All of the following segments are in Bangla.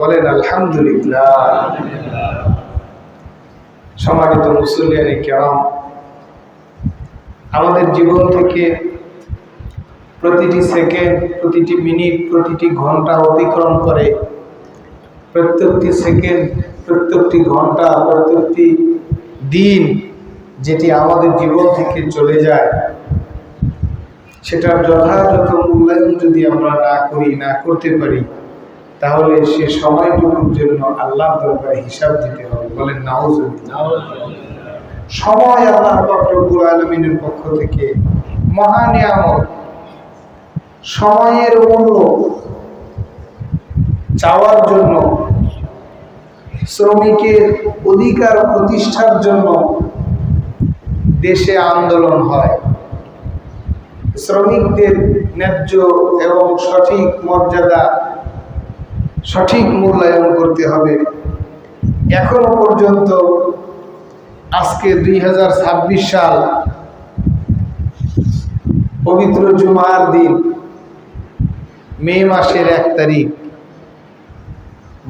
বলেন আলহামদুলিল্লাহ। সম্মানিত মুসল্লিয়ানে কেরাম, আমাদের জীবন থেকে প্রতিটি সেকেন্ড, প্রতিটি মিনিট, প্রতিটি ঘন্টা অতিক্রম করে। প্রত্যেকটি সেকেন্ড, প্রত্যেকটি ঘন্টা, প্রত্যেকটি দিন যেটি আমাদের জীবন থেকে চলে যায়, সেটার যথাযথ মূল্যায়ন যদি আমরা না করি, না করতে পারি, তাহলে সে সময়টুকুর জন্য আল্লাহর দরবারে হিসাব দিতে হবে। বলেন নাউজুবিল্লাহ। সময় আল্লাহ পাক রব্বুল আলামিনের পক্ষ থেকে মহা নিয়ামত। সময়ের মূল্য চাওয়ার জন্য, শ্রমিকের অধিকার প্রতিষ্ঠার জন্য দেশে আন্দোলন হয়। শ্রমিকদের ন্যায্য এবং সঠিক মর্যাদা, সঠিক মূল্যায়ন করতে হবে। এখনো পর্যন্ত আজকে 2026 সাল, পবিত্র জুমার দিন, মে মাসের 1 তারিখ,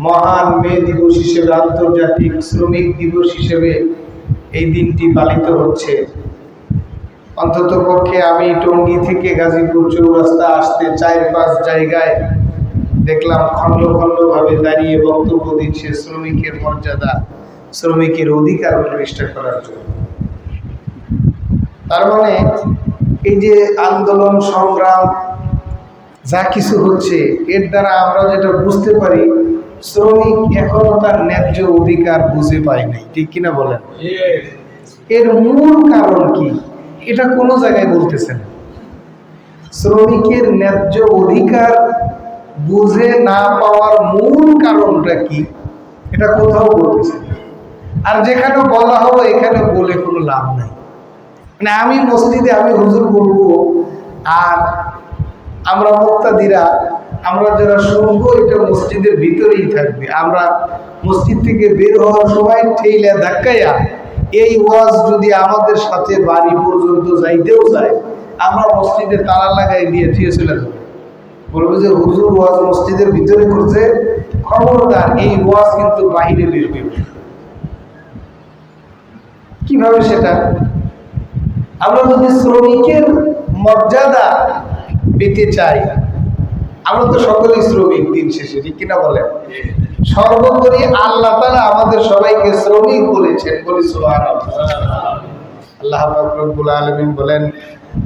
মহান মে দিবস হিসেবে, আন্তর্জাতিক শ্রমিক দিবস হিসেবে এই দিনটি পালিত হচ্ছে। অন্তত পক্ষে আমি টঙ্গী থেকে গাজীপুর চৌরাস্তা আসতে 4-5 জায়গায় দেখলাম খণ্ড খণ্ডভাবে দাঁড়িয়ে বক্তব্য দিচ্ছে শ্রমিকের মর্যাদা, শ্রমিকের অধিকার প্রতিষ্ঠা করার জন্য। তার মানে এই যে আন্দোলন সংগ্রাম যা কিছু হচ্ছে, এর দ্বারা আমরা যেটা বুঝতে পারি, শ্রমিক এখনো তার ন্যায্য অধিকার বুঝে পায় নাই। ঠিক কিনা বলেন? এর মূল কারণ কি, এটা কোনো জায়গায় বলতেছে না। শ্রমিকের ন্যায্য অধিকার বুঝে না পাওয়ার মূল কারণটা কি, এটা কোথাও বলতেছে না। আর যেখানে বলা হবে, এখানে বলে কোনো লাভ নাই। মানে আমি মসজিদে আমি হুজুর বলবো, আর আমরা মুক্তাদিরা, আমরা যারা শুনবো, এটা মসজিদের ভিতরেই থাকবে। আমরা মসজিদ থেকে বের হওয়ার সময় ঠেইলা ধাক্কাইয়া এই ওয়াজ যদি আমাদের সাথে বাড়ি পর্যন্ত যাইতেও যায়, আমরা মসজিদে তালা লাগাই দিয়ে থিয়ে চলে যাবো। বলবো যে হুজুর ওয়াজ মসজিদের ভিতরে করছে, খবরদার এই ওয়াজ কিন্তু বাহিরে বেরবে। কিভাবে সেটা? আমরা যদি শ্রমিকের মর্যাদা পেতে চাই, আমরা তো সকলেই শ্রমিক দিন শেষে, ঠিক কিনা বলেন? সর্বোপরি আল্লাহ তাআলা আমাদের সবাইকে শ্রমিক বলেছেন, বলি সুবহানাল্লাহ। আল্লাহ পাক রব্বুল আলামিন বলেন,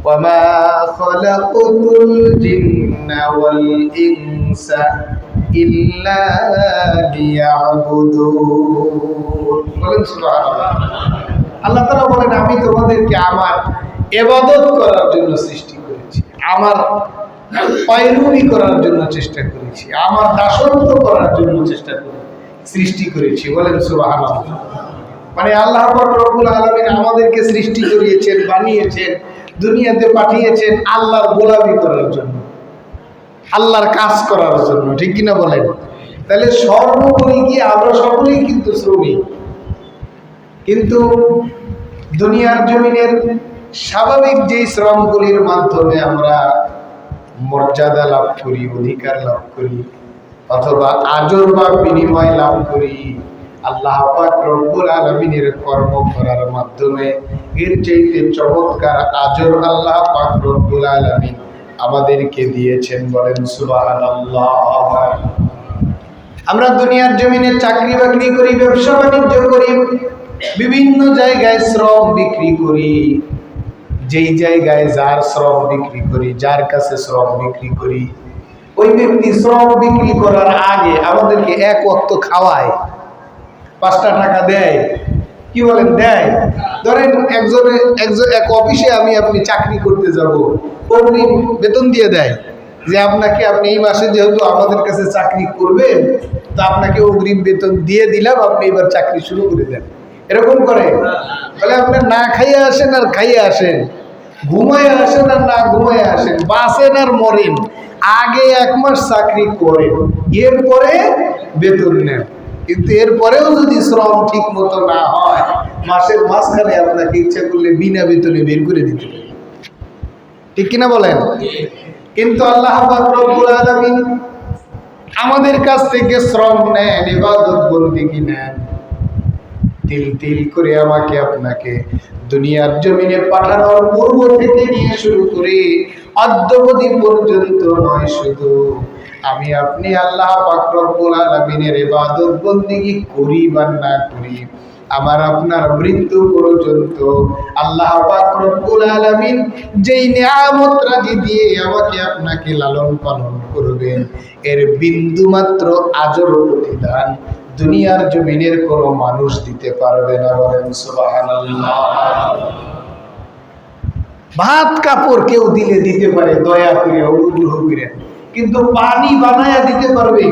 ওয়ামা খালাকুতুল জিন্না ওয়াল ইনসা ইল্লা লিয়াবুদুন। বলেন সুবহানাল্লাহ। আল্লাহ তাআলা বলেন, আমি তোমাদেরকে আমার ইবাদত করার জন্য সৃষ্টি করেছি, আমার পায়রুমি করার জন্য চেষ্টা করেছি, আমার দাসত্ব করার জন্য সৃষ্টি করেছি। বলেন সুবহানাল্লাহ। মানে আল্লাহ পাক রব্বুল আলামিন আমাদেরকে সৃষ্টি করিয়েছেন, বানিয়েছেন, দুনিয়াতে পাঠিয়েছেন আল্লাহর গোলামি করার জন্য, আল্লাহর কাজ করার জন্য। ঠিক কিনা বলেন? তাহলে সর্বোপরি কি আমরা সকলেই কিন্তু শ্রমিক। কিন্তু দুনিয়ার জমিনের স্বাভাবিক যে শ্রমগুলির মাধ্যমে আমরা মর্যাদা লাভ করি, অধিকার লাভ করি, অথবা আজর বা বিনিময় লাভ করি, আল্লাহ পাক রব্বুল আলামিনের কর্ম করার মাধ্যমে এর চাইতে চমৎকার আজর আল্লাহ পাক রব্বুল আলামিন আমাদেরকে দিয়েছেন। বলেন সুবহানাল্লাহ। আমরা দুনিয়ার জমিনে চাকরি বাকরি করি, ব্যবসা বাণিজ্য করি, বিভিন্ন জায়গায় শ্রম বিক্রি করি। যেই জায়গায় যার শ্রম বিক্রি করি, যার কাছে শ্রম বিক্রি করি, ওই ব্যক্তি শ্রম বিক্রি করার আগে আমাদেরকে এক ওয়াক্ত খাওয়ায়, 5টা টাকা দেয়। কি বলেন? দেয়। ধরেন এক অফিসে আপনি চাকরি করতে যাব, অগ্রিম বেতন দিয়ে দেয় যে আপনি এই মাসে যেহেতু আমাদের কাছে চাকরি করবেন, তো আপনাকে অগ্রিম বেতন দিয়ে দিলাম, আপনি এবার চাকরি শুরু করে দেন। এরকম করে? তাহলে আপনি না খাইয়ে আসেন আর খাইয়ে আসেন, ঘুমায় আসেন আর না ঘুমায় আসেন, বাঁচেন আর মরেন, আগে 1 মাস চাকরি করেন, এরপরে বেতন নেন। কিন্তু এরপরেও যদি শ্রম ঠিক মতো না হয়, মাসের মাঝখানে আপনাকে ইচ্ছা করলে বিনা বেতনে বের করে দিতে পারে। ঠিক কিনা বলেন? কিন্তু আল্লাহ পাক রব্বুল আলামিন আমাদের কাছ থেকে শ্রম নেন, ইবাদত বন্দেগী নেন, তিল তিল করে আমাকে আপনাকে দুনিয়ার জমিনে পাঠানোর পূর্ব থেকে নিয়ে শুরু করে অদ্যাবধি পর্যন্ত নয়, শুধু আমি আপনি আল্লাহ পাক রব্বুল আলামিনের ইবাদত বন্দেগী করি বা না করি, আমার আপনার মৃত্যু পর্যন্ত আল্লাহ পাক রব্বুল আলামিন যেই নিয়ামত রাজি দিয়ে আমাকে আপনাকে লালন পালন করবেন, এর বিন্দু মাত্র আজর প্রতিদান দুনিয়ার জমিনের কোনো মানুষ দিতে পারবে না। বলেন সুবহানাল্লাহ। ভাত কাপড় কেউ দিলে দিতে পারে দয়া করে, অনুগ্রহ করে, কিন্তু পানি বানায়া দিতে পারবে?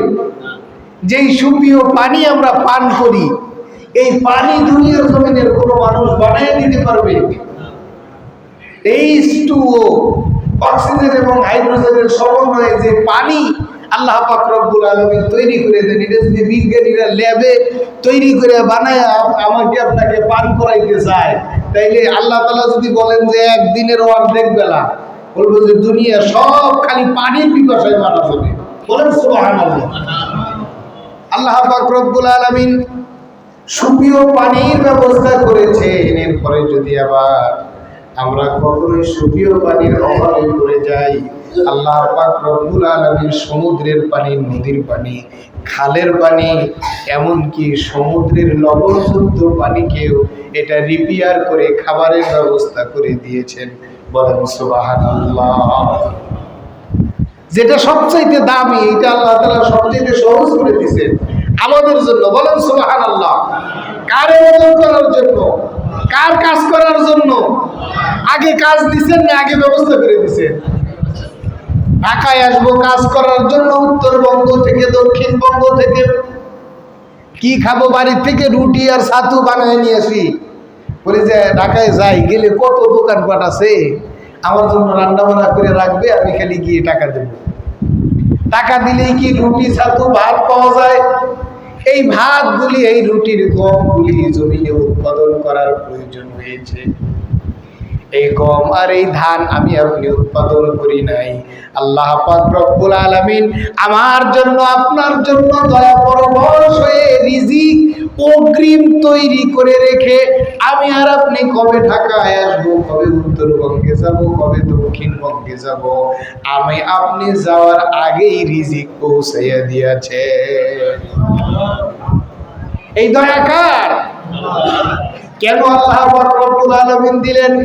যেই সুপ্রিয় পানি আমরা পান করি, এই পানি দুনিয়ার জমিনের কোনো মানুষ বানায়া দিতে পারবে? H2O, অক্সিজেন এবং হাইড্রোজেনের সমন্বয়ে যে পানি আল্লাহ পাক রব্বুল আলামিন তৈরি করে দেন, এটা যদি বিজ্ঞানীরা ল্যাবে তৈরি করে বানায় আমাকে আপনাকে পান করাইতে চায়, তাইলে আল্লাহ তাআলা যদি বলেন যে একদিনের অর্ধেক বেলা, বলবো যে দুনিয়া সব খালি পানির পিপাসায় মারা যাবে। বলেন সুবহানাল্লাহ। আল্লাহ পাক রব্বুল আলামিন সুপ্রিয় পানির ব্যবস্থা করেছেন, এরপরে যদি আবার আমরা কখনোই সুপ্রিয় পানির অভাবে পড়ে যাই, আল্লাহ পাক রব্বুল আলামিন সমুদ্রের পানি, নদীর পানি, খালের পানি, এমনকি সমুদ্রের লবণযুক্ত পানিকেও এটা রিপেয়ার করে খাবারের ব্যবস্থা করে দিয়েছেন। বলেন সুবহানাল্লাহ। যেটা সবচাইতে দামি, এটা আল্লাহ তাআলা সবচাইতে সহজ করে দিয়েছেন আমাদের জন্য। বলেন সুবহানাল্লাহ। কার ইবাদত করার জন্য? কার কাজ করার জন্য? আগে কাজ দিচ্ছেন না আগে ব্যবস্থা করে দিচ্ছেন? ঢাকায় আসবো কাজ করার জন্য, উত্তরবঙ্গ থেকে দক্ষিণবঙ্গ থেকে কি খাবো, বাড়ির থেকে রুটি আর ছাতু বানিয়ে নিয়ে আসি, বলি যে ঢাকায় যাই, গেলে কত দোকানপাট আছে, আমার জন্য রান্না বান্না করে রাখবে, আমি খালি গিয়ে টাকা দেব। টাকা দিলেই কি রুটি ছাতু ভাত পাওয়া যায়? এই ভাতগুলি, এই রুটির গমগুলি জমিনে উৎপাদন করার প্রয়োজন হয়েছে। এই গম আর এই ধান আমি আপনি উৎপাদন করি নাই, আল্লাহ পাক রব্বুল আলামিন আমার জন্য আপনার জন্য দয়া পরবশ হয়ে রিজিক অগ্রিম তৈরি করে রেখে, আমি আর আপনি কবে ঢাকায় আসবো, কবে উত্তরবঙ্গে যাব, কবে দক্ষিণবঙ্গে যাব, আমি আপনি যাওয়ার আগেই রিজিক পৌঁছাইয়া দিয়েছে। এই দয়া কার? কেন আল্লাহ পাক রব্বুল আলামিন দিলেন?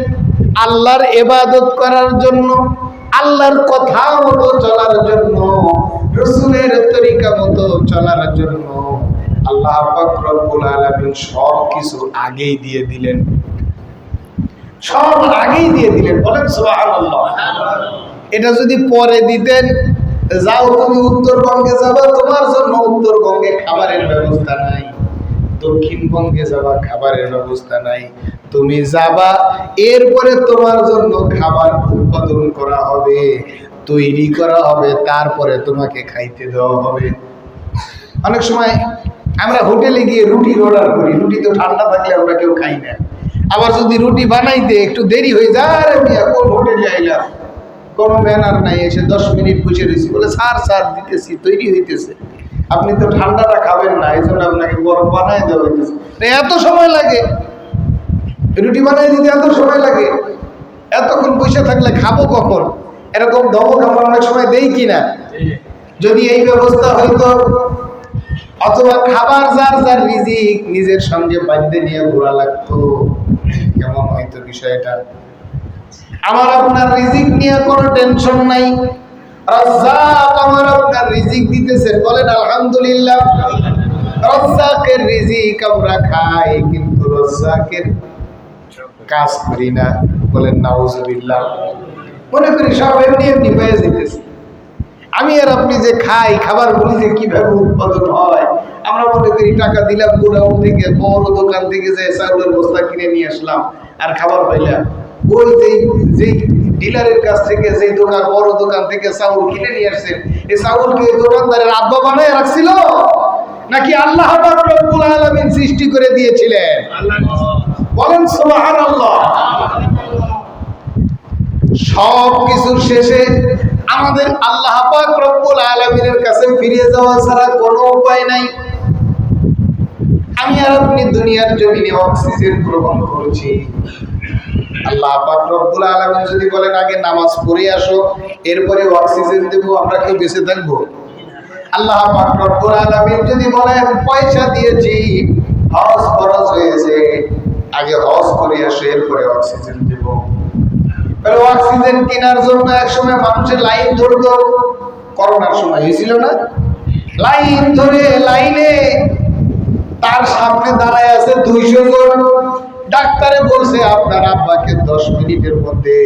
আল্লাহর ইবাদত করার জন্য, আল্লাহর কথা মতো চলার জন্য, রাসূলের তরিকা মতো চলার জন্য আল্লাহ পাক রব্বুল আলামিন সব কিছু আগেই দিয়ে দিলেন, সব আগেই দিয়ে দিলেন। বলেন সুবহানাল্লাহ। এটা যদি পরে দিতেন, যাও তুমি উত্তরবঙ্গে যাবা, তোমার জন্য উত্তরবঙ্গে খাবারের ব্যবস্থা নাই, দক্ষিণবঙ্গে যাবা খাবারের ব্যবস্থা নাই, তুমি যাবা এরপরে তোমার জন্য খাবার উৎপাদন করা হবে, তৈরি করা হবে, তারপরে তোমাকে খাইতে দেওয়া হবে। অনেক সময় আমরা হোটেলে গিয়ে রুটির অর্ডার করি, রুটি তো ঠান্ডা থাকলে আমরা কেউ খাই না। আবার যদি রুটি বানাইতে একটু দেরি হয়ে যায়, আরে মিয়া কোন হোটেলে আইলাম, কোনো ম্যানার নাই, এসে 10 মিনিট বসে রয়েছি, বলে স্যার দিতেছি, তৈরি হইতেছে, আপনি তো ঠান্ডাটা খাবেন না, এই জন্য আপনাকে গরম বানাই দেওয়া হইতেছে। এত সময় লাগে রুটি বানাই দিতে, এত সময় লাগে, এতক্ষণ বসে থাকলে খাবো কখন? এরকম ধমক আমরা অনেক সময় দেই কিনা? যদি এই ব্যবস্থা হইতো, অথবা খাবার যার যার রিজিক নিজের সঙ্গে বাঁধতে নিয়ে ঘোরা লাগতো, কেমন হয়তো বিষয়টা? আমার আপনার রিজিক নিয়ে কোনো টেনশন নাই, রাজ্জাক আমার আপনার রিজিক দিতেছেন, বলেন আলহামদুলিল্লাহ। রাজ্জাকের রিজিক আমরা খাই, কিন্তু রাজ্জাকের কাজ করি না, বলেন নাউজুবিল্লাহ। মনে করি সব এমনি এমনি পেয়ে যেতেছে। আমি আর আপনি যে খাই, খাবারগুলি যে কিভাবে উৎপাদন হয়, আমরা মনে করি টাকা দিলাম গোডাউন থেকে, বড় দোকান থেকে যে চাউলের বস্তা কিনে নিয়ে আসলাম আর খাবার পাইলাম। ওই যেই ডিলারের কাছ থেকে, যেই দোকান, বড় দোকান থেকে চাউল কিনে নিয়ে আসছেন, এই চাউলকে দোকানদারের আব্বা বানায় রাখছিল নাকি আল্লাহ পাক রব্বুল আলামিন সৃষ্টি করে দিয়েছিলেন? বলেন সুবহানাল্লাহ। সব কিছুর শেষে আমাদের আল্লাহ পাক রব্বুল আলামিনের কাছে ফিরে যাওয়া ছাড়া কোনো উপায় নাই। আমি আর আপনি দুনিয়ার জমিনে অক্সিজেন গ্রহণ করছি। আল্লাহ পাক রব্বুল আলামিন যদি বলেন আগে নামাজ পড়ে আসো, এরপরে অক্সিজেন দেব, আমরা কেউ বেঁচে থাকবো? আল্লাহ পাক রব্বুল আলামিন যদি বলেন পয়সা দিয়েছি, হজ ফরজ হয়েছে, আগে হজ করে আসো, এরপরে অক্সিজেন দেব। অক্সিজেন কেনার জন্য একসময় মানুষের লাইন ধরতো, করোনার সময় হয়েছিল না? লাইন ধরে লাইনে তার সামনে দাঁড়ায় আছে 200 জন। ডাক্তারে বলছে আপনার আব্বাকে 10 মিনিটের মধ্যে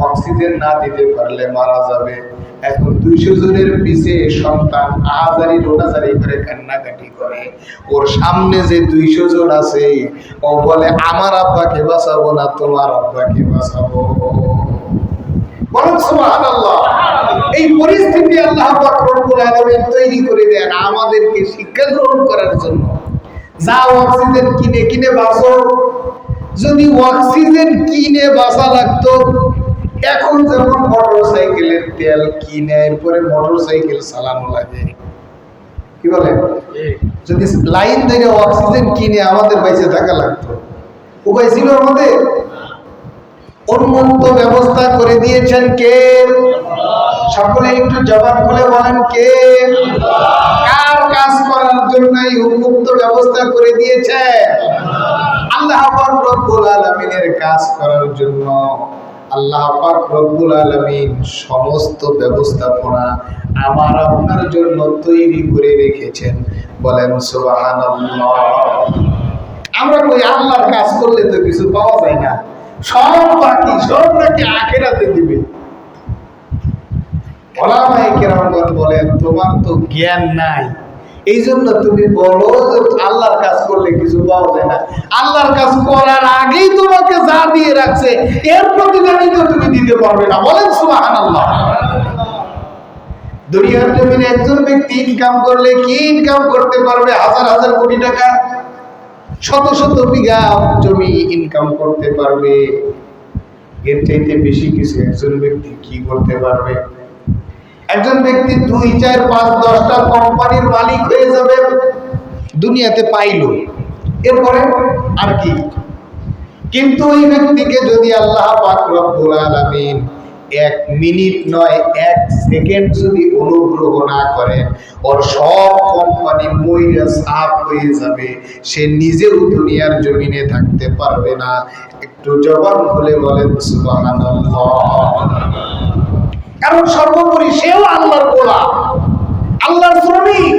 অক্সিজেন না দিতে পারলে মারা যাবে। এখন 200 জনের পিছে সন্তান আহাজারি রোনাজারি করে কান্নাকাটি করে। ওর সামনে যে 200 জন আছে, ও বলে আমার আব্বাকে বাঁচাবো না, তোমার আব্বাকে বাঁচাবো। বলেন সুবহানাল্লাহ। এই পরিস্থিতি আল্লাহ পাক রব্বুল আলামিন তৈরি করে দেন আমাদেরকে শিক্ষা গ্রহণ করার জন্য। যাও অক্সিজেন কিনে কিনে বাঁচো। যদি অক্সিজেন কিনে বাঁচা লাগতো, এখন যেমন মোটরসাইকেলের তেল কিনে এরপরে মোটরসাইকেল চালানো লাগে, কি বলে? যদি লাইন থেকে অক্সিজেন কিনে আমাদের বেঁচে থাকা লাগতো, উপায় ছিল আমাদের? উন্মুক্ত ব্যবস্থা করে দিয়েছেন কে? সকলে একটু জবাব খুলে বলেন কে? কার কাজ করার জন্য এই উন্মুক্ত ব্যবস্থা করে দিয়েছে? আল্লাহ পাক রব্বুল আলামিনের কাজ করার জন্য আল্লাহ পাক রব্বুল আলামিন সমস্ত ব্যবস্থাপনা আমার আপনার জন্য তৈরি করে রেখেছেন। বলেন সুবহানাল্লাহ। আমরা কই আল্লাহর কাজ করলে তো কিছু পাওয়া যায় না, সব বাকি, সব নাকি আখিরাতে দিবে। ওলামায়ে কেরামগণ বলেন তোমার তো জ্ঞান নাই, এই জন্য তুমি বলো যে আল্লাহর কাজ করলে কিছু পাওয়া যায় না। আল্লাহর কাজ করার আগেই তোমাকে যা দিয়ে রাখছে এর প্রতিদানই তো তুমি দিতে পারবে না। বলেন সুবহানাল্লাহ। দুনিয়ার জমিনে একজন ব্যক্তি ইনকাম করলে কি ইনকাম করতে পারবে? হাজার হাজার কোটি টাকা, শত শত বিঘা জমি ইনকাম করতে পারবে। এর চাইতে বেশি কিছু একজন ব্যক্তি কি করতে পারবে? একজন ব্যক্তি 2, 4, 5, 10টা কোম্পানির মালিক হয়ে যাবে, দুনিয়াতে পাইল, এরপরে আর কি? কিন্তু ওই ব্যক্তিকে যদি আল্লাহ পাক রব্বুল আলামিন 1 মিনিট নয় 1 সেকেন্ড যদি অনুগ্রহ না করে, ওর সব কোম্পানি মইরা সাফ হয়ে যাবে, সে নিজেও দুনিয়ার জমিনে থাকতে পারবে না। একটু জবান খুলে বলেন সুবহানাল্লাহ। কারণ সর্বোপরি সেও আল্লাহর গোলাম, আল্লাহর শ্রমিক।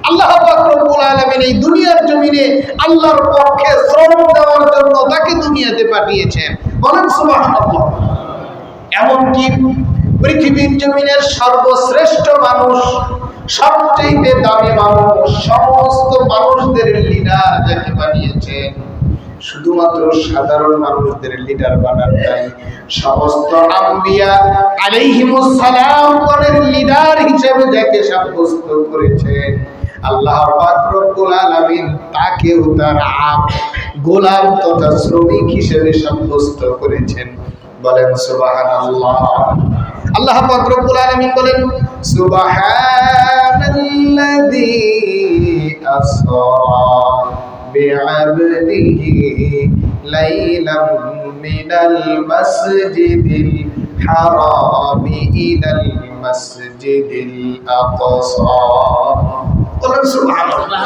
আল্লাহ পাক রব্বুল আলামিন এই দুনিয়ার জমিনে আল্লাহর পক্ষে শ্রম দেওয়ার জন্য তাকে দুনিয়াতে পাঠিয়েছেন। বলেন সুবহানাল্লাহ। এমনকি পৃথিবীর জমিনের সর্বশ্রেষ্ঠ মানুষ, সবচেয়ে দামি মানুষ, সমস্ত মানুষদের লিডার যাকে বানিয়েছেন, শুধুমাত্র সাধারণ মানুষদের লিডার বানান নাই, সমস্ত আম্বিয়া আলাইহিমুস সালাম গণের লিডার হিসেবে যাকে সাব্যস্ত করেছেন আল্লাহ পাক রব্বুল আলামিন, তাকেও তার গোলাম তথা শ্রমিক হিসেবে সাব্যস্ত করেছেন। বলেন সুবহানাল্লাহ। আল্লাহ পাক রব্বুল আলামিন বলেন সুবহানাল্লাযী আসরা বিআবদিহি লাইলাম মিনাল মাসজিদিল হারামি ইলাল মাসজিদিল আকসা। বলেন সুবহানাল্লাহ।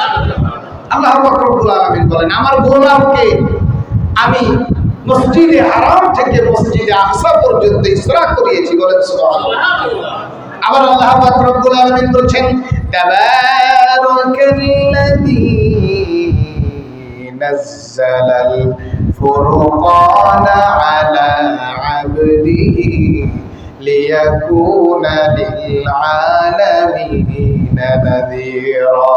আল্লাহ পাক রব্বুল আলামিন বলেন আমার গোলামকে আমি মসজিদে হারাম থেকে মসজিদে আকসা পর্যন্ত ইসরা করিয়েছি। বলেন সুবহানাল্লাহ। আবার আল্লাহ পাক রব্বুল আলামিন বলেন তাবারাকাল্লাযী নাযালাল ফুরকানা আলা আবদিহি লিয়াকুনা লিল আলামিনা নাযীরা।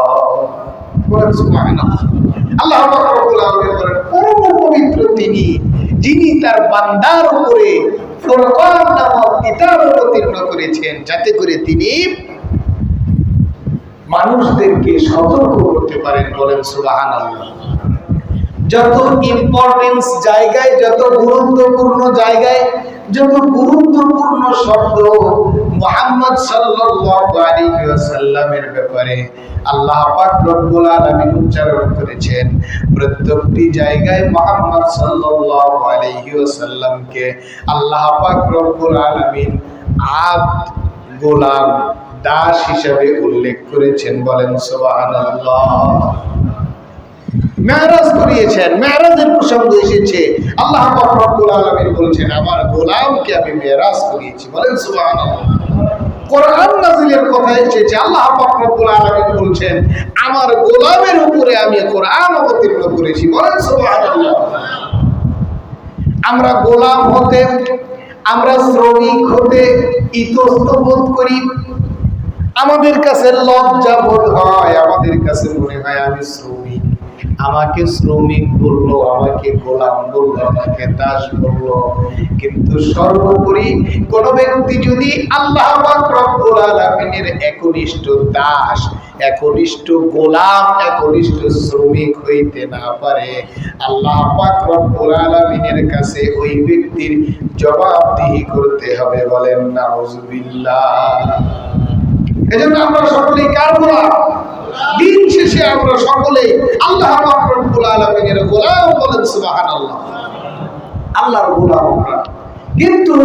বলেন সুবহানাল্লাহ। আল্লাহ পাক রব্বুল আলামিন বলেন পরম পবিত্র তিনি, যিনি তার বান্দার উপরে ফুরকান নামক কিতাব অবতীর্ণ করেছেন, যাতে করে তিনি মানুষদেরকে সতর্ক করতে পারেন। বলেন সুবহানাল্লাহ। যত ইম্পর্টেন্স জায়গায়, যত গুরুত্বপূর্ণ জায়গায়, যত গুরুত্বপূর্ণ শব্দ মুহাম্মদ সাল্লাল্লাহু আলাইহি ওয়াসাল্লামের ব্যাপারে আল্লাহ পাক রব্বুল আলামিন উচ্চারণ করেছেন। প্রত্যেকটি জায়গায় মুহাম্মদ সাল্লাল্লাহু আলাইহি ওয়াসাল্লামকে আল্লাহ পাক রব্বুল আলামিন আব্দ, গোলাম, দাস হিসেবে উল্লেখ করেছেন। বলেন সুবহানাল্লাহ। মেরাজ করিয়েছেন, মেরাজের প্রসঙ্গ এসেছে, আল্লাহ পাক রব্বুল আলামিন বলেছেন আমার গোলামকে আমি মেরাজ করিয়েছি। বলেন সুবহানাল্লাহ। কোরআন নাযিলের কথা এসেছে, আল্লাহ পাক রব্বুল আলামিন বলেছেন আমার গোলামের উপরে আমি কোরআন অবতীর্ণ করেছি। বলেন সুবহানাল্লাহ। আমরা গোলাম হতে, আমরা শ্রমিক হতে ইতস্তত বোধ করি, আমাদের কাছে লজ্জা বোধ হয়, আমাদের কাছে মনে হয় আমি শ্রমিক। আমাকে শ্রমিক বললো, আমাকে গোলাম বললো, আমাকে দাস বললো। কিন্তু সর্বোপরি কোন ব্যক্তি যদি আল্লাহ পাক রব্বুল আলামিনের একনিষ্ঠ দাস, একনিষ্ঠ গোলাম, একনিষ্ঠ শ্রমিক হইতে না পারে, আল্লাহ পাক রব্বুল আলামিনের কাছে ওই ব্যক্তির জবাবদিহি করতে হবে। বলেন নাউজুবিল্লাহ। এজন্য আমরা সকলেই কার গোলাম? দিন শেষে আমরা সকলে আল্লাহ পাক রব্বুল আলামিনের গোলাম। বলেন সুবহানাল্লাহ। আল্লাহর গোলাম আমরা। কিন্তু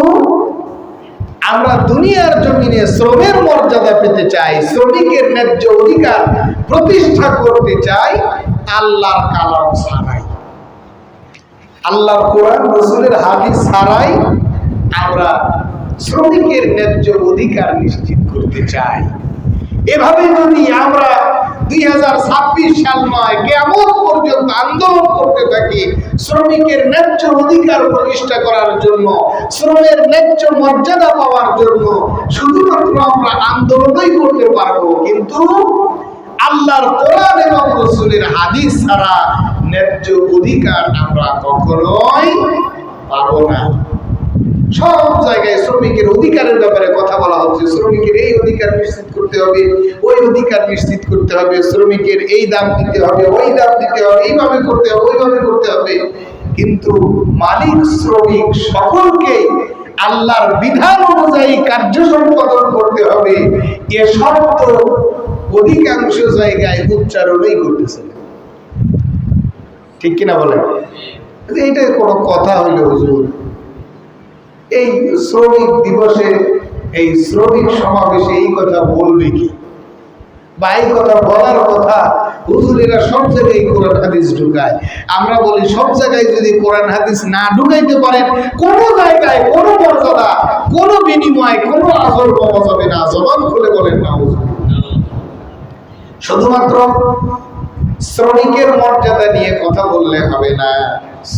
আমরা দুনিয়ার জমিনে শ্রমের মর্যাদা পেতে চাই, শ্রমিকের ন্যায্য অধিকার প্রতিষ্ঠা করতে চাই আল্লাহর কালাম ছাড়াই, আল্লাহর কোরআন রাসূলের হাদিস ছাড়াই আমরা শ্রমিকের ন্যায্য অধিকার নিশ্চিত করতে চাই। এভাবে যদি আমরা 2026 সাল নয় কিয়ামত পর্যন্ত আন্দোলন করতে থাকি শ্রমিকের ন্যায্য অধিকার প্রতিষ্ঠা করার জন্য, শ্রমের ন্যায্য মর্যাদা পাওয়ার জন্য, শুধুমাত্র আমরা আন্দোলনই করতে পারবো, কিন্তু আল্লাহর কোরআন এবং রাসূলের হাদিস ছাড়া ন্যায্য অধিকার আমরা কখনোই পাবো না। সব জায়গায় শ্রমিকের অধিকারের ব্যাপারে কথা বলা হচ্ছে, শ্রমিকের এই অধিকার নিশ্চিত করতে হবে, ওই অধিকার নিশ্চিত করতে হবে, শ্রমিকের এই দাম দিতে হবে, ওই দাম দিতে হবে, এইভাবে করতে হবে, ওইভাবে করতে হবে। কিন্তু মালিক শ্রমিক সকলকে আল্লাহর বিধান অনুযায়ী কার্য সম্পাদন করতে হবে, এ শর্ত অধিকাংশ জায়গায় উচ্চারণই করতেছে না। ঠিক কিনা বলেন? এইটা কোনো কথা হইলে হুজুর, এই শ্রমিক দিবসে, এই শ্রমিক সমাবেশে এই কথা বলবে কি? বা এই কথা বলার কথা হুজুরেরা সব জায়গায় কোরআন হাদিস ঢুকায়। আমরা বলি সব জায়গায় যদি কোরআন হাদিস না ঢুকাইতে পারেন, কোন জায়গায় কোনো মর্যাদা, কোনো বিনিময়, কোনো আজর পাওয়া যাবে না। জবান খুলে বলেন না হুজুর। শুধুমাত্র শ্রমিকের মর্যাদা নিয়ে কথা বললে হবে না,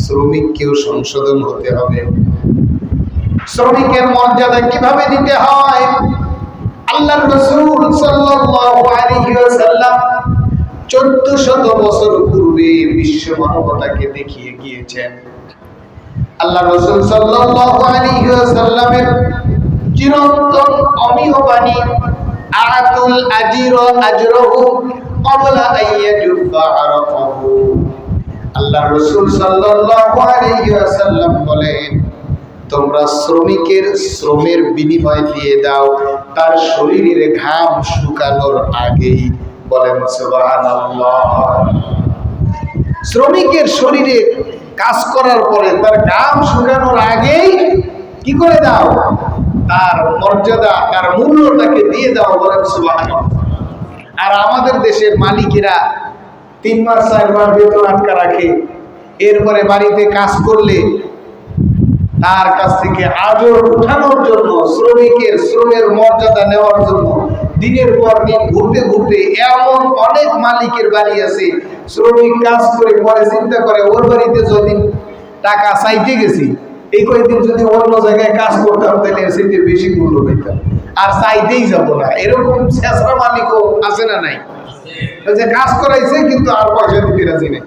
শ্রমিককেও সংশোধন হতে হবে। শ্রমিকের মর্যাদা কিভাবে দিতে হয়? আল্লাহর রাসূল সাল্লাল্লাহু আলাইহি ওয়াসাল্লাম 1400 বছর পূর্বে বিশ্ব মানবতাকে দেখিয়ে গিয়েছেন। আল্লাহর রাসূল সাল্লাল্লাহু আলাইহি ওয়াসাল্লামের চিরন্তন অমীয় বাণী, আতুল আজির আজরহু ক্বাবলা আইয়াজুফা আরাফাহু। আল্লাহর রাসূল সাল্লাল্লাহু আলাইহি ওয়াসাল্লাম বলেন, তোমরা শ্রমিকের শ্রমের বিনিময় দিয়ে দাও তার শরীরের ঘাম শুকানোর আগেই। বলেন সুবহানাল্লাহ। শ্রমিকের শরীরে কাজ করার পরে তার ঘাম শুকানোর আগেই কি করে দাও? তার মর্যাদা, তার মূল্যটাকে দিয়ে দাও। বলেন সুবহানাল্লাহ। আর আমাদের দেশের মালিকেরা 3 মাস 4 মাস বেতন আটকা রাখে, এরপরে বাড়িতে কাজ করলে তার কাছ থেকে আজর উঠানোর জন্য, শ্রমিকের শ্রমের মর্যাদা নেওয়ার জন্য দিনের পর দিন ঘুরতে ঘুরতে, এমন অনেক মালিকের বাড়ি আছে শ্রমিক কাজ করে পরে চিন্তা করে ওর বাড়িতে যদি টাকা চাইতে গেছি, এই কয়েকদিন যদি অন্য জায়গায় কাজ করতাম তাহলে সেটি বেশি মূল্য পেতাম, আর চাইতেই যাব না। এরকম শেষরা মালিকও আছে না নাই? যে কাজ করাইছে কিন্তু আর পয়সা দিতে রাজি নেই,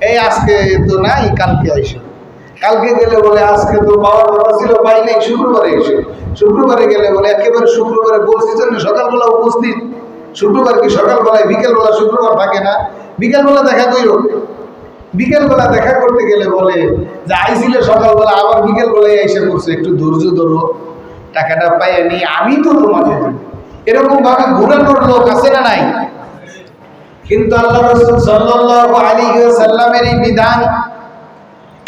এই আজকে তো নাই, কালকে আইসো। কালকে গেলে বলে আজকে তো পাওয়ার কথা ছিল, পাই নাই, শুক্রবারে এসে। শুক্রবারে গেলে বলে একেবারে শুক্রবারে বলছি জন্য সকালবেলা উপস্থিত। শুক্রবার কি সকালবেলায়? বিকেলবেলা শুক্রবার থাকে না, বিকেলবেলা দেখা কইল। বিকেলবেলা দেখা করতে গেলে বলে যে আইছিলে সকালবেলা, আবার বিকেলবেলায় এসে করছে, একটু ধৈর্য ধরো, টাকাটা পাইয়া নি আমি তো তোমাকে দেব, এরকম ভাবে ঘুরানোর লোক আছে না নাই? কিন্তু আল্লাহ রাসূল সাল্লাল্লাহু আলাইহি ওয়াসাল্লামের এই বিধান,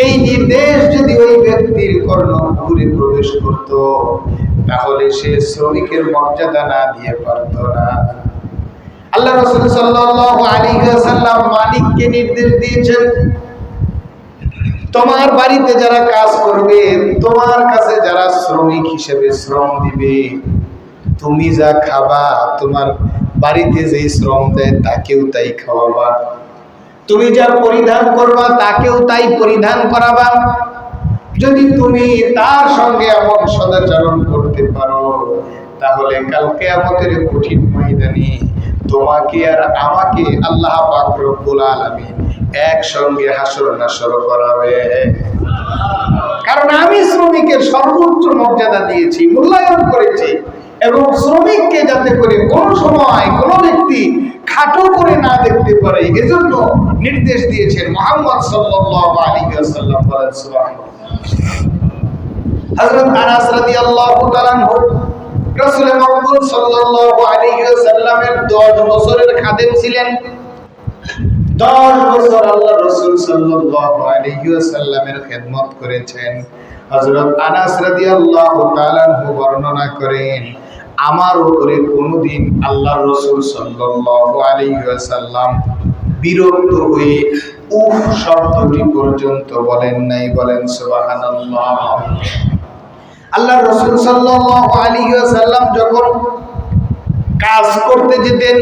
এই নির্দেশ যদি ওই ব্যক্তির কর্ণকুহরে প্রবেশ করত, তাহলে সে শ্রমিকের মর্যাদা না দিয়ে পারত না। আল্লাহ রাসূল সাল্লাল্লাহু আলাইহি ওয়াসাল্লাম মালিককে নির্দেশ দিয়েছেন, তোমার বাড়িতে যারা কাজ করবে, তোমার কাছে যারা শ্রমিক হিসেবে শ্রম দিবে, তুমি যা খাবা, তোমার বাড়িতে যে শ্রম দেয় তাকেও তাই খাওয়াবা, তুমি যা পরিধান করবা তাকেও তাই পরিধান করাবা। যদি তুমি তার সঙ্গে এমন সদাচরণ করতে পারো, তাহলে কাল কিয়ামতের কঠিন ময়দানে তোমাকে আর আমাকে আল্লাহ পাক রব্বুল আলামিন একসঙ্গে হাসর নাসর করাবে। কারণ আমি শ্রমিকের সর্বোচ্চ মর্যাদা দিয়েছি, মূল্যায়ন করেছি, এবং শ্রমিককে যাতে করে কোনো সময় কোনো ব্যক্তি খাটো করে না দেখতে পারে, এজন্য নির্দেশ দিয়েছেন মুহাম্মদ সাল্লাল্লাহু আলাইহি ওয়াসাল্লাম। বলেন সুবহানাল্লাহ। হযরত আনাস রাদিয়াল্লাহু তাআলা আনহু রাসূল মাকবুল সাল্লাল্লাহু আলাইহি ওয়াসাল্লামের 10 বছরের খাদেম ছিলেন। 10 বছর আল্লাহ রাসূল সাল্লাল্লাহু আলাইহি ওয়াসাল্লামের খেদমত করেছেন। হযরত আনাস রাদিয়াল্লাহু তাআলা আনহু বর্ণনা করেন, আমার উপরে কোনদিন আল্লাহর রাসূল সাল্লাল্লাহু আলাইহি ওয়াসাল্লাম বিরক্ত হয়ে উফ শব্দটি পর্যন্ত বলেন নাই। বলেন সুবহানাল্লাহ। আল্লাহর রাসূল সাল্লাল্লাহু আলাইহি ওয়াসাল্লাম যখন কাজ করতে যেতেন,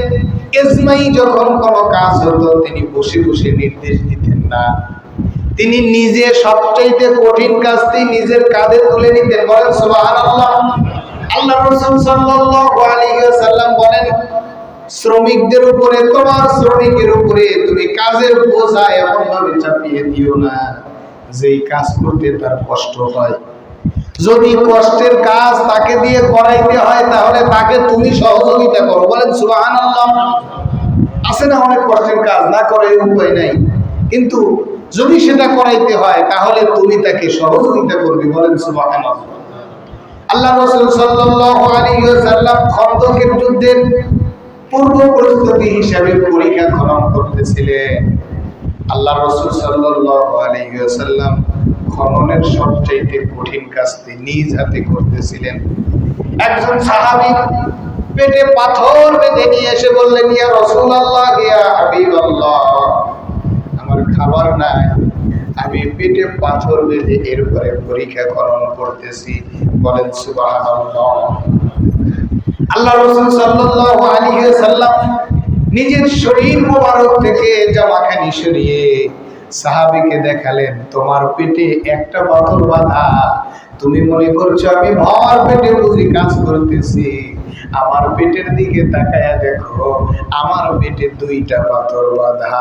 ইজমাই যখন কোনো কাজ হতো, তিনি বসে বসে নির্দেশ দিতেন না, তিনি নিজে সবচাইতে কঠিন কাজটি নিজের কাঁধে তুলে নিতেন। বলেন সুবহানাল্লাহ। আল্লাহ রাসূল সাল্লাল্লাহু আলাইহি ওয়াসাল্লাম বলেন, শ্রমিকদের উপরে, তোমার শ্রমিকের উপরে তুমি কাজের বোঝা এমন ভাবে চাপিয়ে দিও না যেই কাজ করতে তার কষ্ট হয়। যদি কষ্টের কাজ তাকে দিয়ে করাইতে হয়, তাহলে তাকে তুমি সহযোগিতা করো। বলেন সুবহানাল্লাহ। আছে না অনেক কষ্টের কাজ, না করে উপায় নাই, কিন্তু যদি সেটা করাইতে হয় তাহলে তুমি তাকে সহযোগিতা করবে। বলেন সুবহানাল্লাহ। আল্লাহ রাসূল সাল্লাল্লাহু আলাইহি ওয়াসাল্লাম খন্দকের যুদ্ধের পূর্ব প্রস্তুতি হিসাবে পরীক্ষা গ্রহণ করতেছিলেন। আল্লাহ রাসূল সাল্লাল্লাহু আলাইহি ওয়াসাল্লাম খননের সবচেয়ে কঠিন কাজটি নিজ হাতে করতেছিলেন। একজন সাহাবী পেটে পাথর বেঁধে নিয়ে এসে বললেন, ইয়া রাসূলুল্লাহ, ইয়া হাবিবাল্লাহ, আমার খাবার নাই, আমি পেটে পাথর বেঁধে এরপরে পরীক্ষা খনন করতেছি। বলেন সুবহানাল্লাহ। আল্লাহ রাসূল সাল্লাল্লাহু আলাইহি ওয়াসাল্লাম নিজের শরীর মোবারক থেকে জামাখানি সরিয়ে সাহাবীকে দেখালেন, তোমার পেটে একটা পাথর বাঁধা, তুমি মনে করছো আমি ভর পেটে বুঝি কাজ করতেছি, আমার পেটের দিকে তাকায়া দেখো, আমার পেটে 2টা পাথর বাঁধা।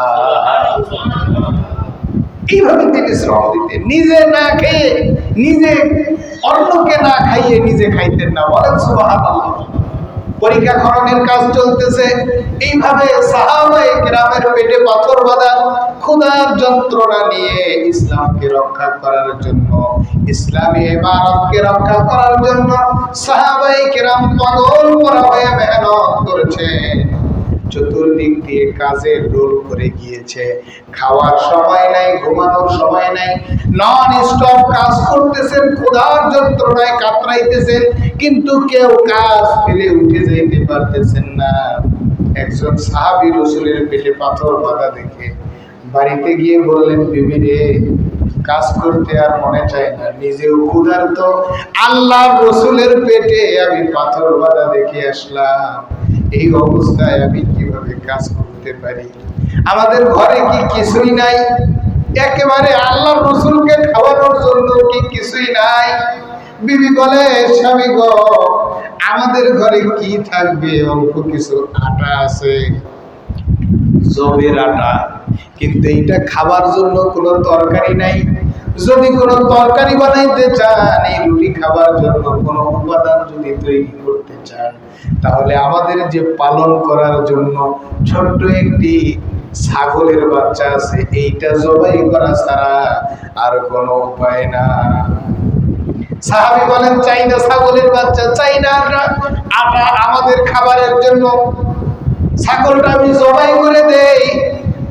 এইভাবে তিনি শ্রম দিতেন, নিজে না খেয়ে, নিজে অন্যকে না খাইয়ে নিজে খাইতেন না। বলেন সুবহানাল্লাহ। পরীক্ষা খননের কাজ চলতেছে, এইভাবে সাহাবায়ে কেরামের পেটে পাথর বাঁধা, ক্ষুধার যন্ত্রণা নিয়ে ইসলামকে রক্ষা করার জন্য, ইসলামী ইমারতকে রক্ষা করার জন্য সাহাবায়ে কেরাম পাগল করা হয়ে মেহনত করেছেন। চতুর্দিক দিয়ে কাজের রোল করে গিয়েছে, খাওয়ার সময় নাই, ঘুমানোর সময় নাই, নন স্টপ কাজ করতেছেন, ক্ষুধার যন্ত্রণায় কাতরাইতেছেন, কিন্তু কেউ কাজ ফেলে উঠে যেতে পারতেছেন না। একজন সাহাবী রাসূলের পেটে পাথর বাঁধা দেখে বাড়িতে গিয়ে বললেন, বিবি রে, কাজ করতে আর মনে চায় না, নিজেও ক্ষুধার্ত, আল্লাহর রাসূলের পেটে আমি পাথর বাঁধা দেখে আসলাম, এই অবস্থায় আমি কিভাবে কাজ করতে পারি? আমাদের ঘরে কি কিছুই নাই? একেবারে আল্লাহর রাসূলকে খাওয়ানোর জন্য কি কিছুই নাই? বিবি বলে, স্বামী গো, আমাদের ঘরে কি থাকবে, অল্প কিছু আটা আছে, জবের আটা, কিন্তু এইটা খাবার জন্য কোনো তরকারি নাই। যদি কোনো তরকারি বানাইতে চান, এই রুটি খাবার জন্য কোনো উপাদান যদি তৈরি করতে চান, তাহলে আমাদের যে পালন করার জন্য ছোট্ট একটি ছাগলের বাচ্চা আছে, এইটা জবাই করা ছাড়া আর কোনো উপায় না। সাহাবী বলেন, চাই না ছাগলের বাচ্চা, চাই না আটা আমাদের খাবারের জন্য, ছাগলটা আমি জবাই করে দেই,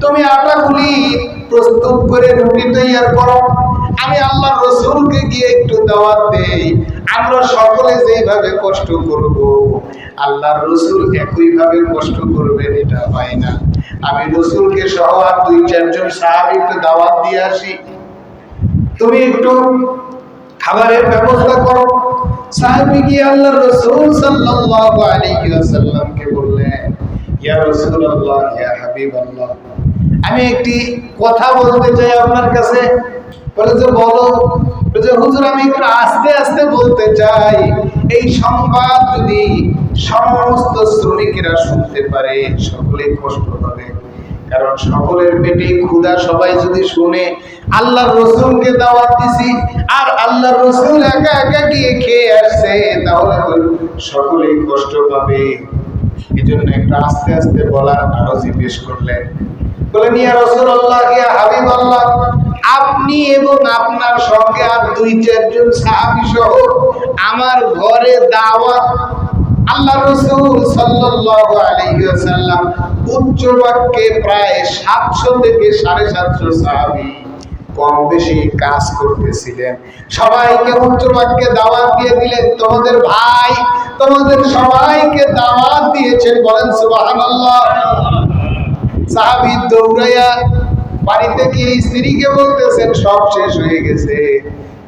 তুমি আটাগুলি প্রস্তুত করে রুটি তৈরি করো, আমি আল্লাহর রাসূলকে গিয়ে একটু দাওয়াত দেই, আমরা সকলে যেইভাবে কষ্ট করব আল্লাহর রাসূল একইভাবে কষ্ট করবেন এটা হয় না, আমি রাসূলকে সহ আর 2-4 জন সাহাবী একটু দাওয়াত দিয়ে আসি, তুমি একটু খাবারের ব্যবস্থা করো। সাহাবী গিয়ে আল্লাহর রাসূল সাল্লাল্লাহু আলাইহি ওয়াসাল্লামকে বললেন, ইয়া রাসূলুল্লাহ, ইয়া হাবিবাল্লাহ, আমি একটি কথা বলতে চাই আপনার কাছে। বলে যে বলো। বলে যে হুজুর, আমি একটু আস্তে আস্তে বলতে চাই, এই সংবাদ যদি সমস্ত শ্রমিকেরা শুনতে পারে সকলে কষ্ট হবে, কারণ সকলের পেটে ক্ষুধা, সবাই যদি শুনে আল্লাহর রাসূলকে দাওয়াত দিছি আর আল্লাহর রাসূল একা একা গিয়ে খেয়ে আসছে, তাহলে সকলেই কষ্ট পাবে, এজন্য একটু আস্তে আস্তে বলার আরজি পেশ করলেন। বলেন, ইয়া রাসূলুল্লাহ, ইয়া হাবিবাল্লাহ, আপনি এবং আপনার সঙ্গে আর 2-4 জন সাহাবী সহ আমার ঘরে দাওয়াত। আল্লাহর রাসূল সাল্লাল্লাহু আলাইহি ওয়াসাল্লাম উচ্চ বাক্যে প্রায় 700 থেকে 750 সাহাবী কম বেশি কাজ করতেছিলেন, সবাইকে উচ্চ বাক্যে দাওয়াত দিয়ে দিলেন, তোমাদের ভাই তোমাদের সবাইকে দাওয়াত দিয়েছেন, বলেন সুবহানাল্লাহ। সাহাবী দৌড়াইয়া বাড়িতে গিয়ে স্ত্রীকে বলতেছেন, সব শেষ হয়ে গেছে,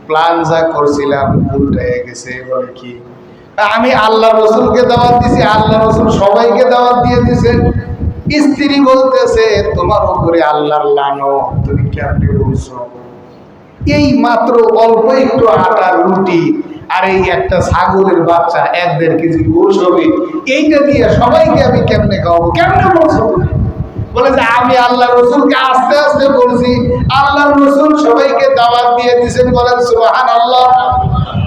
প্ল্যান যা করছিলাম উল্টে গেছে। বলে কি? আমি আল্লাহর রাসূলকে দাওয়াত দিছি, আল্লাহর রাসূল সবাইকে দাওয়াত দিয়ে দিয়েছেন। স্ত্রী বলতেছে, তোমার উপরে আল্লাহর লানত, তুমি কেমনে বলছো? এই মাত্র অল্প একটু আটা রুটি আর এই একটা ছাগলের বাচ্চা 1-1.5 কেজি গোশত হবে, এইটা দিয়ে সবাইকে আমি কেমনে খাওয়াবো? কেমনে বলছো? বলে যে আমি আল্লাহর রাসূলকে আস্তে আস্তে বলছি, আল্লাহর রাসূল সবাইকে দাওয়াত দিয়ে দিয়েছেন, বলেন সুবহানাল্লাহ।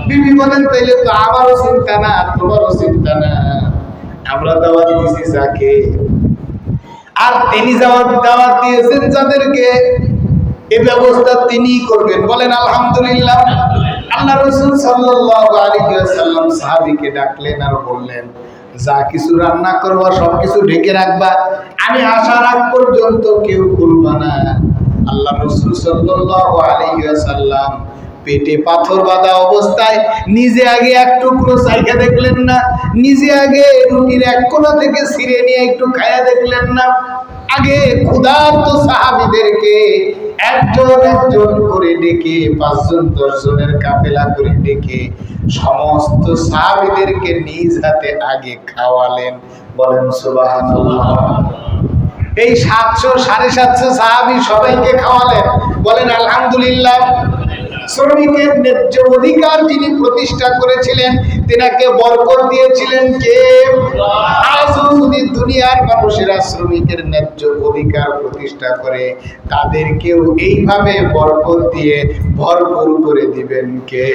বিবি বলেন, তাইলে তো আমারও চিন্তা না তোমারও চিন্তা না, আমরা দাওয়াত দিয়েছি যাকে, আর তিনি দাওয়াত দিয়েছেন যাদেরকে, এই ব্যবস্থা তিনিই করবেন, বলেন আলহামদুলিল্লাহ। আল্লাহর রাসূল সাল্লাল্লাহু আলাইহি ওয়াসাল্লাম সাহাবীকে ডাকলেন আর বললেন, যা কিছু রান্না করবা সবকিছু ঢেকে রাখবা, আমি আসার আগ পর্যন্ত কেউ খুলবা না। আল্লাহর রাসূল সাল্লাল্লাহু আলাইহি ওয়াসাল্লাম পেটে পাথর বাঁধা অবস্থায় নিজে আগে এক টুকরো চাইখা দেখলেন না, নিজে আগে রুটির এক কোণা থেকে ছিঁড়ে নিয়ে একটু খায়া দেখলেন না, আগে ক্ষুধার্ত সাহাবীদেরকে একজন একজন করে ডেকে 5-10 জনের কাফেলা করে ডেকে সমস্ত সাহাবীদেরকে নিজ হাতে আগে খাওয়ালেন, বলেন সুবহানাল্লাহ। এই 700-750 সাহাবী সবাইকে খাওয়ালেন, বলেন আলহামদুলিল্লাহ। শ্রমিকের ন্যায্য অধিকার যিনি প্রতিষ্ঠা করেছিলেন, তিনাকে বরকত দিয়েছিলেন কে? আজও যদি দুনিয়ার মানুষেরা শ্রমিকের ন্যায্য অধিকার প্রতিষ্ঠা করে, তাদেরকেও এইভাবে বরকত দিয়ে ভরপুর করে দিবেন কে?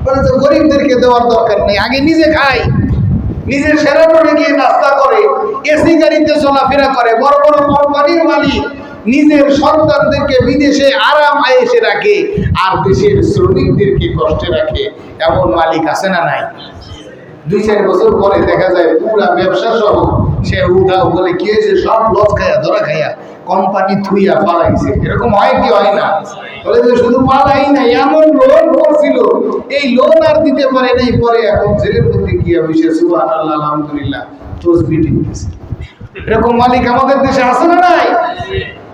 বলে তো গরিবদেরকে দেওয়ার দরকার নেই, আগে নিজে খাই, নিজের সেরাটনে গিয়ে নাস্তা করে, এসি গাড়িতে চলাফেরা করে, বড় বড় কোম্পানির মালিক নিজের সন্তানদেরকে বিদেশে আরাম আয়েশে রাখে আর দেশের শ্রমিকদেরকে কষ্টে রাখে, এমন মালিক আছে না নাই? 2-4 বছর পরে দেখা যায় পুরা ব্যবসা সহ সে উধাও বলে কি হয়েছে, সব লস খায়া ধরা খায়া কোম্পানি থুইয়া পালাইছে। এরকম হয় কি হয় না? বলে যে শুধু পালাই না, এমন লোন করছিল, এই লোন আর দিতে পারে নাই, পরে এখন জেলের মধ্যে গিয়ে বসে সুবহানাল্লাহ আলহামদুলিল্লাহ তসবিহ টিপতেছে। এরকম মালিক আমাদের দেশে আছে না নাই?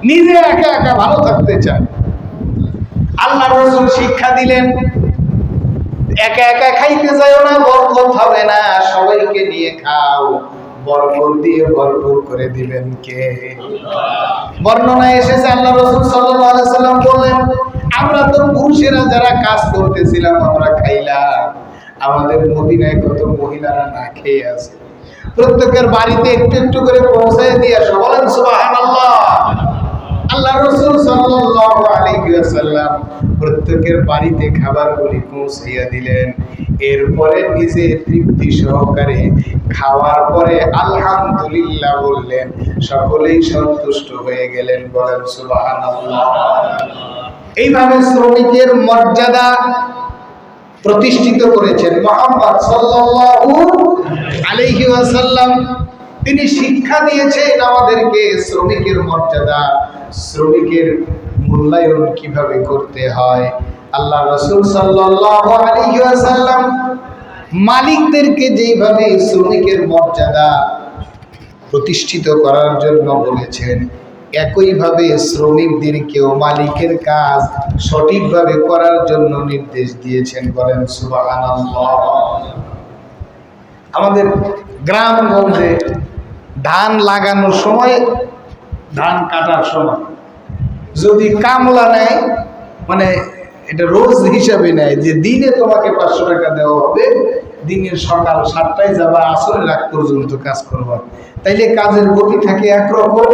নিজে একা একা ভালো থাকতে চায়। আল্লাহর রাসূল শিক্ষা দিলেন, একা একা খাইতে যাও না, বরকত হবে না, সবাইকে নিয়ে খাও, বরকত দিয়ে ভরপুর করে দিবেন কে? বর্ণনায় এসেছে আল্লাহর রাসূল সাল্লাল্লাহু আলাইহি সাল্লাম বললেন, আমরা তো পুরুষেরা যারা কাজ করতেছিলাম আমরা খাইলাম, আমাদের মদিনায় কত মহিলারা না খেয়ে আছে, প্রত্যেকের বাড়িতে একটু একটু করে পৌঁছায় দিয়ে আসো, বলেন সুবহানাল্লাহ। আল্লাহর রাসূল সাল্লাল্লাহু আলাইহি ওয়াসাল্লাম প্রত্যেকের বাড়িতে খাবারগুলি পৌঁছাইয়া দিলেন, এরপরে নিজে তৃপ্তি সহকারে খাওয়ার পরে আলহামদুলিল্লাহ বললেন, সকলেই সন্তুষ্ট হয়ে গেলেন, বলেন সুবহানাল্লাহ। এইভাবে শ্রমিকের মর্যাদা প্রতিষ্ঠিত করেছেন মুহাম্মদ সাল্লাল্লাহু আলাইহি ওয়াসাল্লাম। তিনি শিক্ষা দিয়েছেন আমাদেরকে শ্রমিকের মর্যাদা, শ্রমিকের মূল্যায়ন কিভাবে করতে হয়। আল্লাহ রাসূল সাল্লাল্লাহু আলাইহি ওয়াসাল্লাম মালিকদেরকে যেভাবে শ্রমিকের মর্যাদা প্রতিষ্ঠিত করার জন্য বলেছেন, একইভাবে শ্রমিকদেরকেও মালিকের কাজ সঠিকভাবে করার জন্য নির্দেশ দিয়েছেন। বলেন সুবহানাল্লাহ। আমাদের গ্রামগঞ্জে ধান লাগানোর সময়, ধান কাটার সময় যদি কামলা নেয়, মানে এটা রোজ হিসাবে নেয় যে দিনে তোমাকে 500 টাকা দেওয়া হবে, দিনের সকাল 7টায় যাবা, আসরের আগ পর্যন্ত কাজ করবা, তাইলে কাজের গতি থাকে একরকম।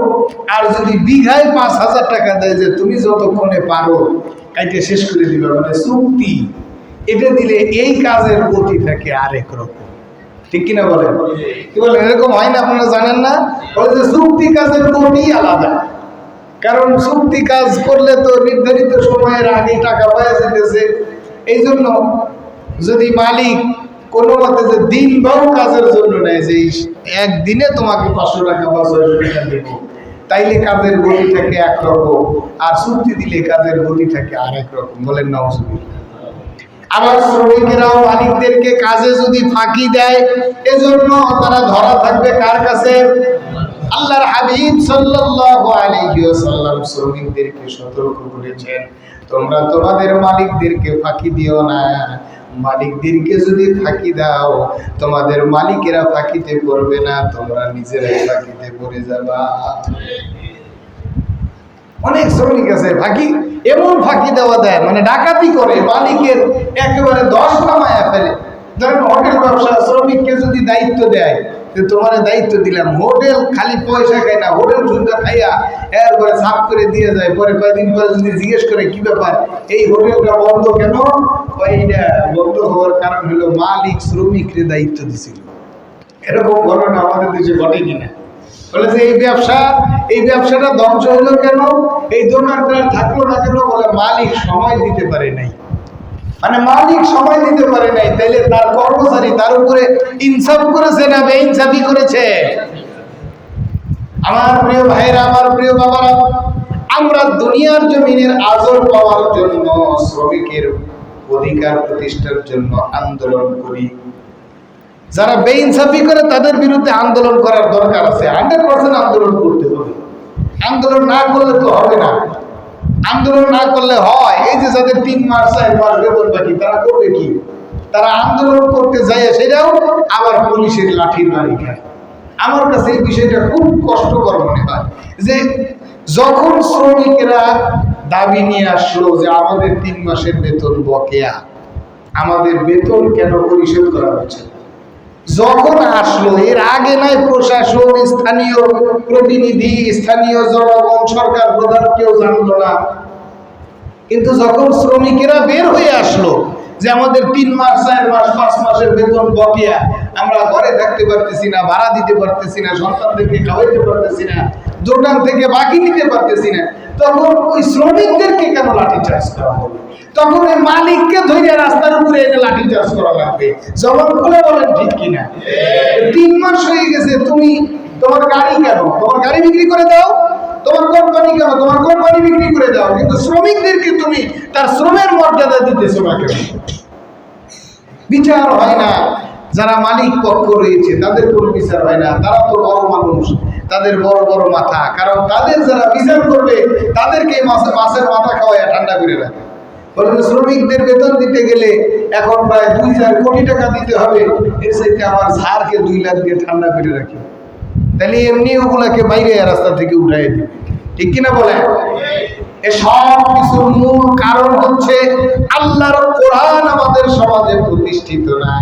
আর যদি বিঘায় 5000 টাকা দেয় যে তুমি যতক্ষণে পারো কাইতে শেষ করে দিবা, মানে চুক্তি, এটা দিলে এই কাজের গতি থাকে আরেক রকম। ঠিক কিনা বলেন? কি বলেন? এরকম হয় না? আপনারা জানেন না? বলে যে চুক্তি কাজের গতি আলাদা। কারণ চুক্তি কাজ করলে তো নির্ধারিত সময়ের আগে টাকা পাওয়া যেতেছে। এই জন্য যদি মালিক কোনো মতে যে দিন বাউ কাজের জন্য নেয় যে একদিনে তোমাকে 500 টাকা বা 600 টাকা দেব, তাইলে কাজের গতি থাকে একরকম, আর চুক্তি দিলে কাজের গতি থাকে আরেক রকম। বলেন নাউজুবিল্লাহ। আবার শ্রমিকেরাও মালিকদেরকে কাজে যদি ফাঁকি দেয়, এজন্য তারা ধরা থাকবে কার কাছে? আল্লাহর হাবিব সাল্লাল্লাহু আলাইহি ওয়াসাল্লাম শ্রমিকদেরকে সতর্ক করেছেন, তোমরা তোমাদের মালিকদেরকে ফাঁকি দিও না। মালিকদেরকে যদি ফাঁকি দাও, তোমাদের মালিকেরা ফাঁকিতে পড়বে না, তোমরা নিজেরাই ফাঁকিতে পড়ে যাবা। অনেক শ্রমিক আছে ফাঁকি, এমন ফাঁকি দেওয়া দেয়, মানে ডাকাতি করে, মালিকের একেবারে 10 নামায়া ফেলে। ধরেন হোটেল ব্যবসা, শ্রমিককে যদি দায়িত্ব দেয় যে তোমার দায়িত্ব দিলাম, হোটেল খালি পয়সা খায় না, হোটেল সুন্দর খাইয়া এরপরে সাফ করে দিয়ে যায়। পরে কয়েকদিন পরে যদি জিজ্ঞেস করে কি ব্যাপার, এই হোটেলটা বন্ধ কেন? এইটা বন্ধ হওয়ার কারণ হলো মালিক শ্রমিককে দায়িত্ব দিছিল। এরকম ঘটনা আমাদের দেশে ঘটে কিনা? বলে যে এই ব্যবসাটা ধ্বংস হলো কেন, এই দোকানদার থাকলো না কেন? বলে মালিক সময় দিতে পারে নাই। মানে মালিক সময় দিতে পারে নাই, তাইলে তার কর্মচারী তার উপরে ইনসাফ করেছে না বেইনসাফি করেছে? আমার প্রিয় ভাইরা, আমার প্রিয় বাবারা, আমরা দুনিয়ার জমিনের আজর পাওয়ার জন্য, শ্রমিকের অধিকার প্রতিষ্ঠার জন্য আন্দোলন করি। যারা বেইনসাফি করে তাদের বিরুদ্ধে আন্দোলন করার দরকার আছে। 100% আন্দোলন করতে হবে। আন্দোলন না করলে তো হবে না। আন্দোলন না করলে হয়, এই যে যাদের 3 মাস 4 মাস বেতন বাকি, তারা করবে কি? তারা আন্দোলন করতে যায়, সেটাও আবার পুলিশের লাঠির বাড়ি খায়। আমার কাছে এই বিষয়টা খুব কষ্টকর মনে হয় যে যখন শ্রমিকেরা দাবি নিয়ে আসলো যে আমাদের 3 মাসের বেতন বকেয়া, আমাদের বেতন কেন পরিশোধ করা হচ্ছে, যখন আসলো, এর আগে নাই প্রশাসন, স্থানীয় প্রতিনিধি, স্থানীয় জনগণ, সরকার প্রধান কেউ জানলো না। কিন্তু যখন শ্রমিকেরা বের হয়ে আসলো যে আমাদের 3 মাস 4 মাস 5 মাসের বেতন বকেয়া, আমরা ঘরে থাকতে পারতেছি না, ভাড়া দিতে পারতেছি না, সন্তানদেরকে খাওয়াইতে পারতেছি না, দোকান থেকে বাকি নিতে পারতেছি না, তখন ওই শ্রমিকদেরকে কেন লাঠিচার্জ করা হবে? তখন ওই মালিককে ধরে রাস্তার উপরে এনে লাঠিচার্জ করা লাগবে। জবান খুলে বলেন ঠিক কিনা? 3 মাস হয়ে গেছে, তুমি তোমার গাড়ি কেন? তোমার গাড়ি বিক্রি করে দাও। তোমার কোম্পানি কেন? তোমার কোম্পানি বিক্রি করে দাও। কিন্তু শ্রমিকদেরকে তুমি তার শ্রমের মর্যাদা দিতেছো না কেন? বিচার হয় না। যারা মালিক পক্ষ রয়েছে তাদের কোনো বিচার হয় না। তারা তো বড় মানুষ, তাদের বড় বড় মাথা। কারণ তাদের যারা বিচার করবে তাদেরকে মাছের মাথা খাওয়ায় ঠান্ডা করে রাখে। বলেন শ্রমিকদের বেতন দিতে গেলে এখন প্রায় 2-4 কোটি টাকা দিতে হবে, এর সাথে আমার স্যারকে 2 লাখ দিয়ে ঠান্ডা করে রাখি। তাহলে এমনি ওগুলাকে বাইরে রাস্তা থেকে উঠাই দিবে। ঠিক কিনা বলেন? এসব কিছুর মূল কারণ হচ্ছে আল্লাহর কোরআন আমাদের সমাজে প্রতিষ্ঠিত না,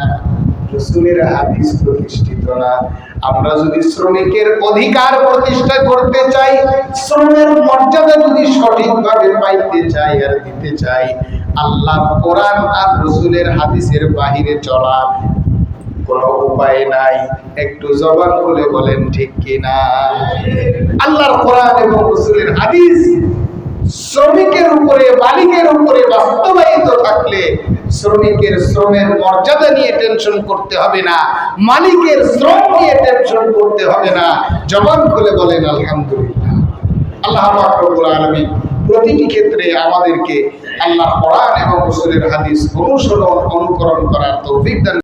রাসূলের হাদিস প্রতিষ্ঠিত না। আমরা যদি শ্রমিকের অধিকার প্রতিষ্ঠা করতে চাই, শ্রমের মর্যাদা যদি সঠিকভাবে পাইতে চাই আর দিতে চাই, আল্লাহর কোরআন আর রাসূলের হাদিসের বাহিরে চলা কোনো উপায় নাই। একটু জবান খুলে বলেন ঠিক কিনা? আল্লাহর কোরআন এবং রাসূলের হাদিস শ্রমিকের উপরে মালিকের উপরে বাস্তবায়িত থাকলে শ্রমিকের শ্রমের মর্যাদা নিয়ে টেনশন করতে হবে না, মালিকের শ্রম নিয়ে টেনশন করতে হবে না। জবান খুলে বলেন আলহামদুলিল্লাহ। আল্লাহ পাক রব্বুল আলামিন প্রতিটি ক্ষেত্রে আমাদেরকে আল্লাহর কোরআন এবং রাসূলের হাদিস অনুসরণ অনুকরণ করার তৌফিক দান